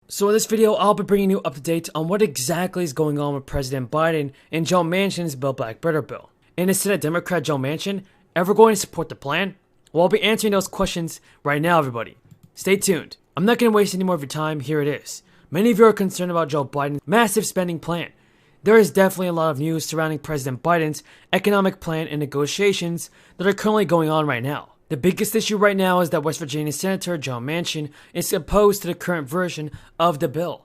So in this video, I'll be bringing you up to date on what exactly is going on with President Biden and Joe Manchin's Build Back Better bill. And is Senate Democrat Joe Manchin ever going to support the plan? Well, I'll be answering those questions right now, everybody. Stay tuned. I'm not going to waste any more of your time. Here it is. Many of you are concerned about Joe Biden's massive spending plan. There is definitely a lot of news surrounding President Biden's economic plan and negotiations that are currently going on right now. The biggest issue right now is that West Virginia Senator Joe Manchin is opposed to the current version of the bill.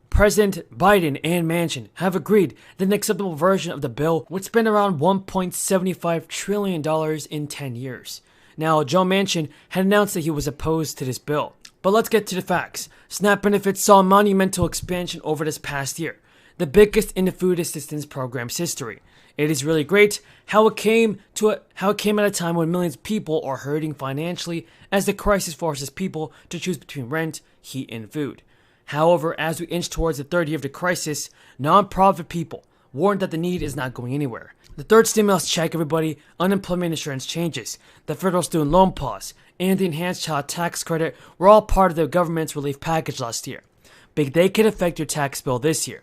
President Biden and Manchin have agreed that an acceptable version of the bill would spend around $1.75 trillion in 10 years. Now, Joe Manchin had announced that he was opposed to this bill. But let's get to the facts. SNAP benefits saw a monumental expansion over this past year, the biggest in the food assistance program's history. It is really great how it came at a time when millions of people are hurting financially as the crisis forces people to choose between rent, heat, and food. However, as we inch towards the third year of the crisis, non-profit people warn that the need is not going anywhere. The third stimulus check, everybody, unemployment insurance changes, the federal student loan pause, and the enhanced child tax credit were all part of the government's relief package last year. But they could affect your tax bill this year.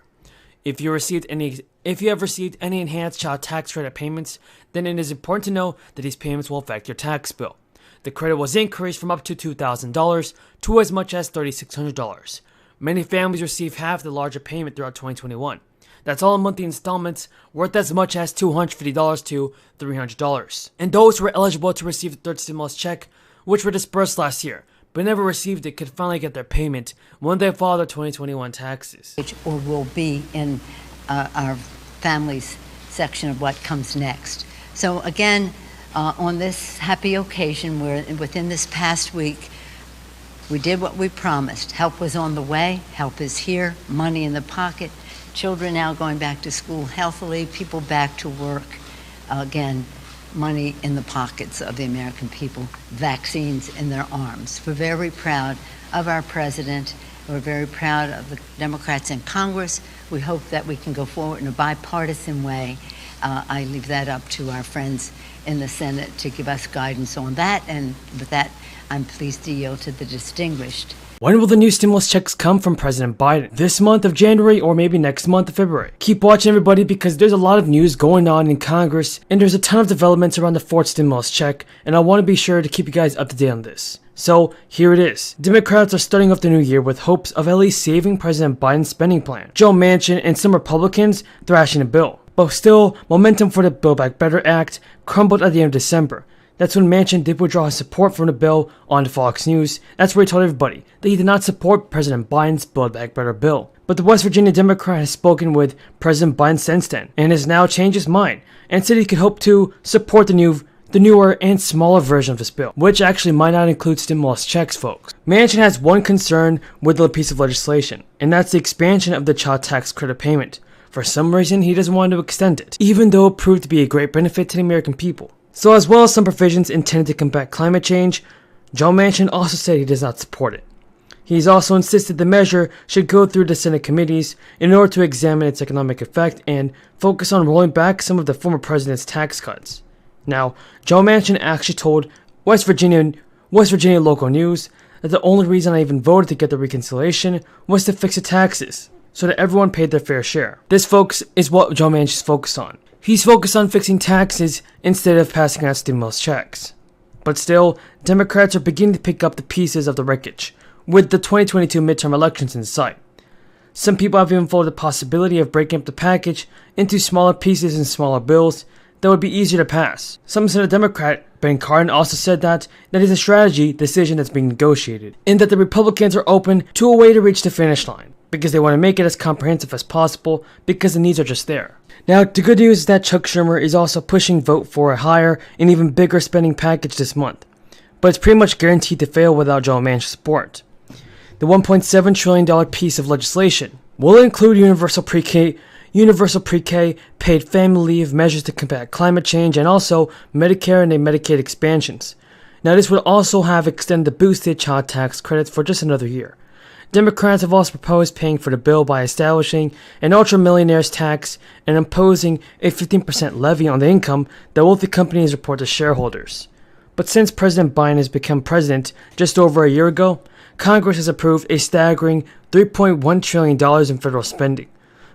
If you have received any enhanced child tax credit payments, then it is important to know that these payments will affect your tax bill. The credit was increased from up to $2,000 to as much as $3,600. Many families receive half the larger payment throughout 2021. That's all in monthly installments worth as much as $250 to $300. And those who were eligible to receive the third stimulus check, which were dispersed last year, but never received it, could finally get their payment when they file their 2021 taxes. Or will be in our families section of what comes next. So again, on this happy occasion, within this past week, we did what we promised. Help was on the way, help is here, money in the pocket, children now going back to school healthily, people back to work. Again, money in the pockets of the American people, vaccines in their arms. We're very proud of our president. We're very proud of the Democrats in Congress. We hope that we can go forward in a bipartisan way. I leave that up to our friends in the Senate to give us guidance on that. And with that, I'm pleased to yield to the distinguished. When will the new stimulus checks come from President Biden? This month of January or maybe next month of February? Keep watching, everybody, because there's a lot of news going on in Congress and there's a ton of developments around the fourth stimulus check, and I want to be sure to keep you guys up to date on this. So here it is. Democrats are starting off the new year with hopes of at least saving President Biden's spending plan. Joe Manchin and some Republicans thrashing a bill. But still, momentum for the Build Back Better Act crumbled at the end of December. That's when Manchin did withdraw his support from the bill on Fox News. That's where he told everybody that he did not support President Biden's Build Back Better bill. But the West Virginia Democrat has spoken with President Biden since then and has now changed his mind and said he could hope to support the newer and smaller version of this bill, which actually might not include stimulus checks, folks. Manchin has one concern with the piece of legislation, and that's the expansion of the child tax credit payment. For some reason, he doesn't want to extend it, even though it proved to be a great benefit to the American people. So as well as some provisions intended to combat climate change, Joe Manchin also said he does not support it. He's also insisted the measure should go through the Senate committees in order to examine its economic effect and focus on rolling back some of the former president's tax cuts. Now, Joe Manchin actually told West Virginia local news that the only reason I even voted to get the reconciliation was to fix the taxes, so that everyone paid their fair share. This, folks, is what Joe Manchin's focused on. He's focused on fixing taxes instead of passing out stimulus checks. But still, Democrats are beginning to pick up the pieces of the wreckage, with the 2022 midterm elections in sight. Some people have even floated the possibility of breaking up the package into smaller pieces and smaller bills that would be easier to pass. Some Senate Democrat, Ben Cardin, also said that is a strategy decision that's being negotiated, and that the Republicans are open to a way to reach the finish line, because they want to make it as comprehensive as possible because the needs are just there. Now, the good news is that Chuck Schumer is also pushing vote for a higher and even bigger spending package this month, but it's pretty much guaranteed to fail without Joe Manchin's support. The $1.7 trillion piece of legislation will include universal pre-K, paid family leave, measures to combat climate change, and also Medicare and Medicaid expansions. Now, this would also have extended the boosted child tax credits for just another year. Democrats have also proposed paying for the bill by establishing an ultra-millionaire's tax and imposing a 15% levy on the income that wealthy companies report to shareholders. But since President Biden has become president just over a year ago, Congress has approved a staggering $3.1 trillion in federal spending.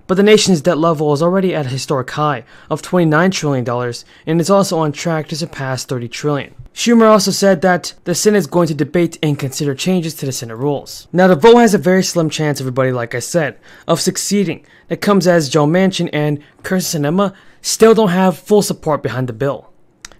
But the nation's debt level is already at a historic high of $29 trillion and is also on track to surpass $30 trillion. Schumer also said that the Senate is going to debate and consider changes to the Senate rules. Now, the vote has a very slim chance, everybody, like I said, of succeeding. That comes as Joe Manchin and Kyrsten Sinema still don't have full support behind the bill.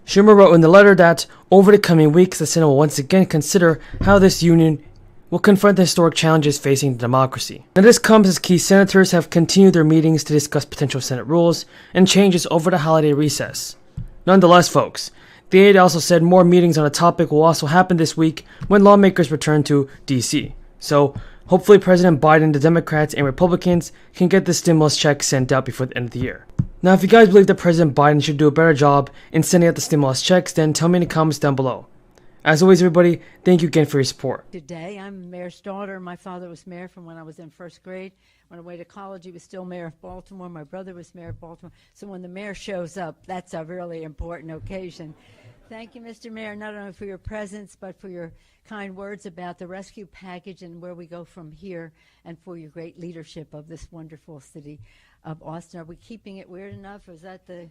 Schumer wrote in the letter that over the coming weeks, the Senate will once again consider how this union will confront the historic challenges facing the democracy. Now, this comes as key senators have continued their meetings to discuss potential Senate rules and changes over the holiday recess. Nonetheless, folks, the aide also said more meetings on the topic will also happen this week when lawmakers return to D.C. So, hopefully President Biden, the Democrats, and Republicans can get the stimulus check sent out before the end of the year. Now, if you guys believe that President Biden should do a better job in sending out the stimulus checks, then tell me in the comments down below. As always, everybody, thank you again for your support. Today, I'm mayor's daughter. My father was mayor from when I was in first grade. When I went to college, he was still mayor of Baltimore. My brother was mayor of Baltimore. So when the mayor shows up, that's a really important occasion. Thank you, Mr. Mayor, not only for your presence, but for your kind words about the rescue package and where we go from here, and for your great leadership of this wonderful city of Austin. Are we keeping it weird enough? Is that the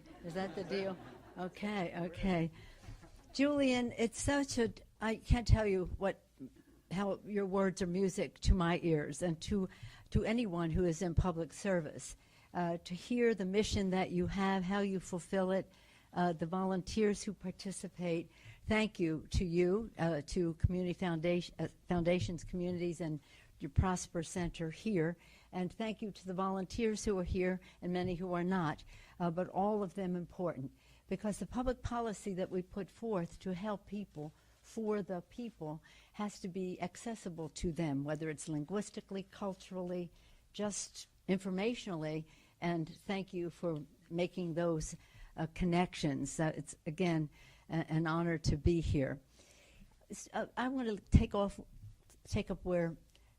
deal? Okay. Julian, it's I can't tell you how your words are music to my ears and to anyone who is in public service. To hear the mission that you have, how you fulfill it, the volunteers who participate. Thank you, to community foundations, communities, and your Prosper Center here. And thank you to the volunteers who are here and many who are not, but all of them important. Because the public policy that we put forth to help people, for the people, has to be accessible to them, whether it's linguistically, culturally, just informationally, and thank you for making those connections. It's, again, an honor to be here. I want to take up where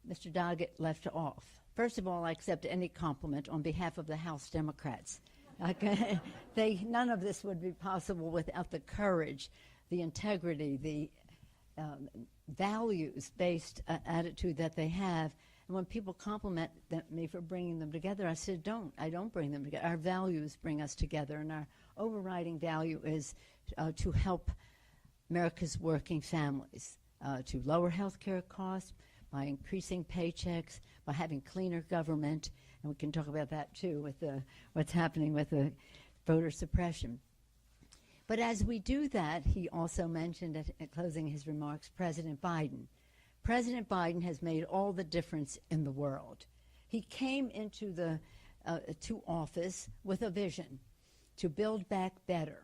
Mr. Doggett left off. First of all, I accept any compliment on behalf of the House Democrats. Okay. None of this would be possible without the courage, the integrity, the values-based attitude that they have. And when people compliment me for bringing them together, I said, I don't bring them together. Our values bring us together, and our overriding value is to help America's working families, to lower health care costs by increasing paychecks, by having cleaner government. And we can talk about that, too, with what's happening with the voter suppression. But as we do that, he also mentioned at closing his remarks, President Biden. President Biden has made all the difference in the world. He came into to office with a vision to build back better,